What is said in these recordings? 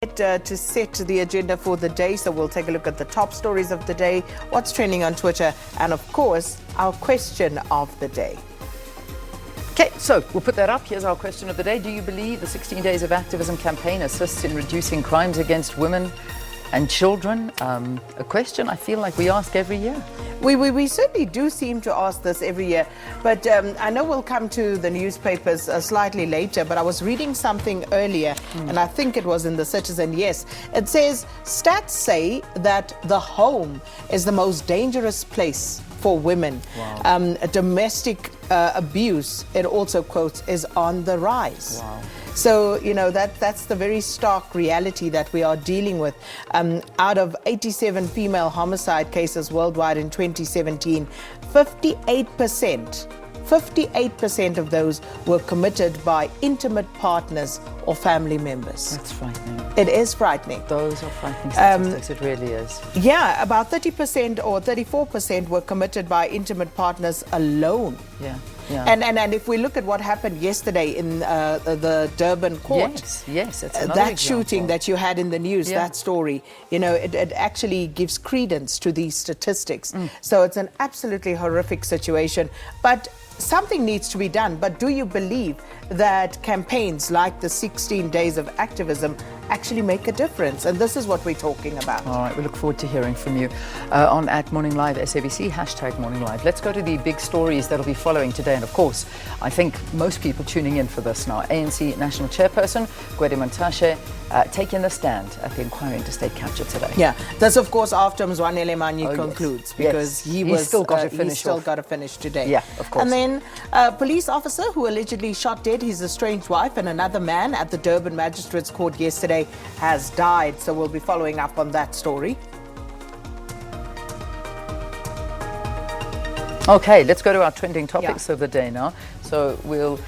To set the agenda for the day, so we'll take a look at the top stories of the day, what's trending on Twitter, and of course our question of the day. Okay, so we'll put that up. Here's our question of the day. Do you believe the 16 Days of Activism campaign assists in reducing crimes against women and children? A question I feel like we ask every year. We certainly do seem to ask this every year, but I know we'll come to the newspapers slightly later, but I was reading something earlier, and I think it was in the Citizen. Yes, it says stats say that the home is the most dangerous place for women. Wow. Domestic abuse, it also quotes, is on the rise. Wow. So, you know, that's the very stark reality that we are dealing with. Out of 87 female homicide cases worldwide in 2017, 58% of those were committed by intimate partners or family members. That's frightening. It is frightening. Those are frightening statistics, it really is. Yeah, about 30% or 34% were committed by intimate partners alone. Yeah. Yeah. And if we look at what happened yesterday in the Durban court, yes, it's another that example. Shooting that you had in the news, that story, you know, it actually gives credence to these statistics. So it's an absolutely horrific situation, but something needs to be done. But do you believe that campaigns like the 16 Days of Activism actually make a difference? And this is what we're talking about. All right, we look forward to hearing from you on @MorningLive SABC, #MorningLive. Let's go to the big stories that'll be following today. And of course, I think most people tuning in for this now. ANC National Chairperson Gwede Mantashe taking the stand at the inquiry into state capture today. Yeah, that's of course after Mzwanele Manyi concludes, yes. because he's still got to finish today. Yeah, of course. And then a police officer who allegedly shot dead his estranged wife and another man at the Durban Magistrates Court yesterday has died. So we'll be following up on that story. Okay, let's go to our trending topics of the day now. So we'll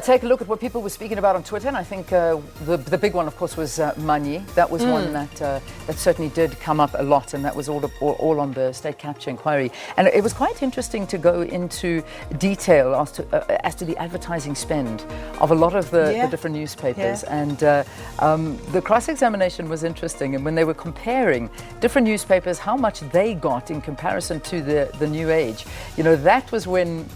take a look at what people were speaking about on Twitter, and I think the big one, of course, was Manyi. That was one that certainly did come up a lot, and that was all on the state capture inquiry. And it was quite interesting to go into detail as to the advertising spend of a lot of the different newspapers. And the cross-examination was interesting, and when they were comparing different newspapers, how much they got in comparison to the New Age, you know, that was when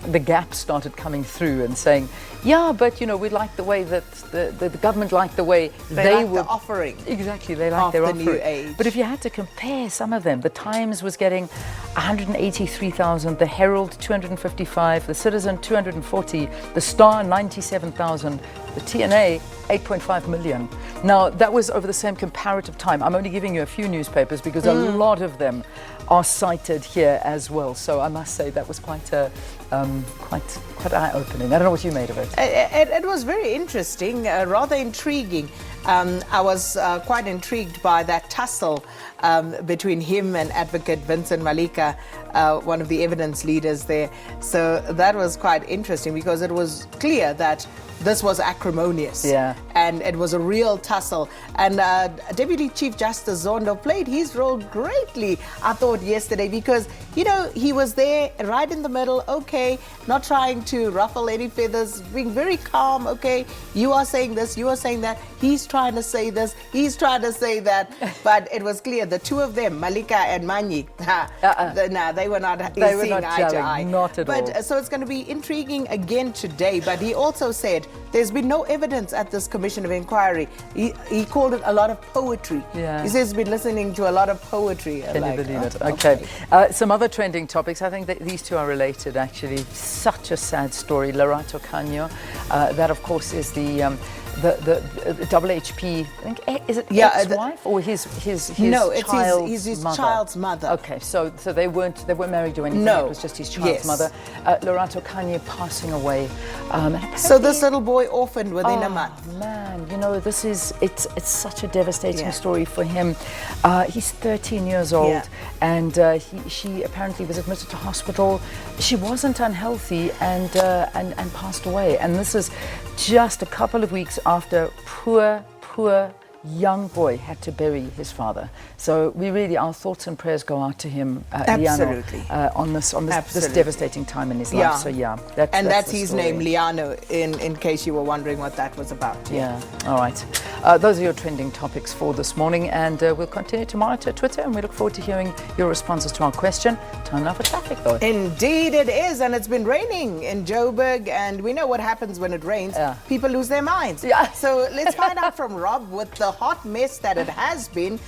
the gap started coming through and saying, yeah, but you know, we like the way that the government liked the way they were the offering. Exactly, they liked their offering. New Age. But if you had to compare some of them, the Times was getting 183,000, the Herald 255, the Citizen 240, the Star 97,000, the TNA 8.5 million. Now that was over the same comparative time. I'm only giving you a few newspapers because a lot of them are cited here as well. So I must say that was quite eye-opening. I don't know what you made of it. It was very interesting, rather intriguing. I was quite intrigued by that tussle between him and Advocate Vincent Malika, one of the evidence leaders there. So that was quite interesting because it was clear that this was acrimonious, and it was a real tussle. And Deputy Chief Justice Zondo played his role greatly, I thought, yesterday, because, you know, he was there right in the middle, okay, not trying to ruffle any feathers, being very calm, okay, you are saying this, you are saying that, he's trying to say this, he's trying to say that, but it was clear, the two of them, Malika and Manyi, they were not seeing eye to eye. Not at all. So it's going to be intriguing again today, but he also said there's been no evidence at this commission of inquiry. He called it a lot of poetry. Yeah. He says he's been listening to a lot of poetry. Can you believe it? Okay. Some other trending topics. I think that these two are related, actually. Such a sad story. Lerato Kanyo. That, of course, is the double HP, I think, is it ex-wife or his no, it's child's his mother? Child's mother. Okay, so they weren't married to anything. No. It was just his child's mother. Lerato Kanye passing away. So this little boy orphaned within a month. Man, you know, it's such a devastating story for him. He's 13 years old, and she apparently was admitted to hospital. She wasn't unhealthy and passed away. And this is just a couple of weeks after poor young boy had to bury his father. So our thoughts and prayers go out to him, Absolutely. Liano, on this devastating time in his life. So that's his name, Liano, in case you were wondering what that was about. Yeah. All right. Those are your trending topics for this morning, and we'll continue to monitor Twitter, and we look forward to hearing your responses to our question. Time now for traffic, though. Indeed it is, and it's been raining in Joburg, and we know what happens when it rains. People lose their minds. Yeah. So let's find out from Rob, with the hot mess that it has been,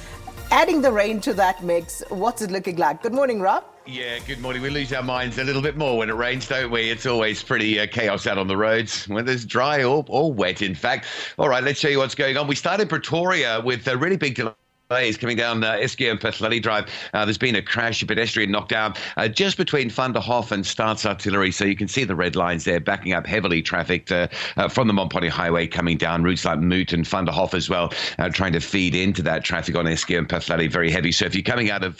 adding the rain to that mix, what's it looking like? Good morning, Rob. Yeah, good morning. We lose our minds a little bit more when it rains, don't we? It's always pretty chaos out on the roads, whether it's dry or wet, in fact. All right, let's show you what's going on. We start in Pretoria with a really big delay coming down Eskia and Pathlali Drive. There's been a crash, a pedestrian knockdown just between Van der Hof and Staats Artillery. So you can see the red lines there backing up heavily trafficked from the Montpellier Highway coming down routes like Moot and Van der Hof as well, trying to feed into that traffic on Eskia and Pathlali. Very heavy. So if you're coming out of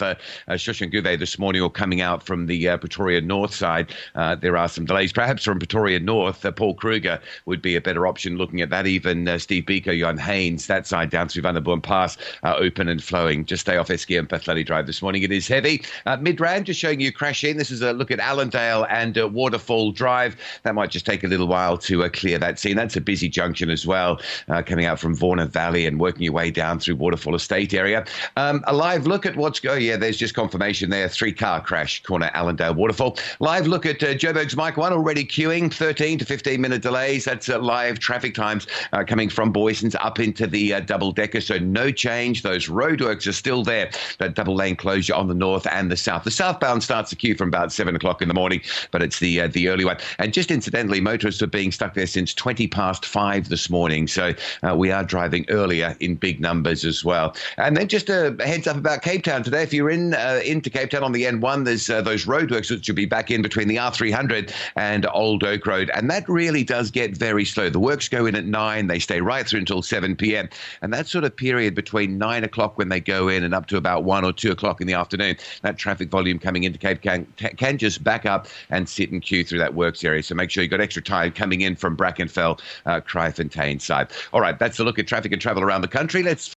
Shoshanguve this morning or coming out from the Pretoria North side, there are some delays. Perhaps from Pretoria North, Paul Kruger would be a better option looking at that. Even Steve Biko, Johan Haynes, that side down through Van der Boom Pass, open and flowing. Just stay off Eskia and Pathlali Drive this morning. It is heavy. Midrand, just showing you crash in. This is a look at Allendale and Waterfall Drive. That might just take a little while to clear that scene. That's a busy junction as well, coming out from Warner Valley and working your way down through Waterfall Estate area. A live look at what's going. Yeah, there's just confirmation there. 3-car crash, corner Allendale Waterfall. Live look at Joburg's Mike 1 already queuing. 13 to 15 minute delays. That's live traffic times coming from Boyson's up into the double decker. So no change. Those roadworks are still there. That double lane closure on the north and the south. The southbound starts the queue from about 7 o'clock in the morning, but it's the early one. And just incidentally, motorists are being stuck there since 20 past 5 this morning. So we are driving earlier in big numbers as well. And then just a heads up about Cape Town today. If you're into Cape Town on the N1, there's those roadworks which will be back in between the R300 and Old Oak Road. And that really does get very slow. The works go in at 9. They stay right through until 7 p.m. And that sort of period between 9 o'clock when they go in and up to about 1 or 2 o'clock in the afternoon, that traffic volume coming into Cape can just back up and sit and queue through that works area. So make sure you've got extra time coming in from Brackenfell, Kraaifontein side. All right, that's a look at traffic and travel around the country. Let's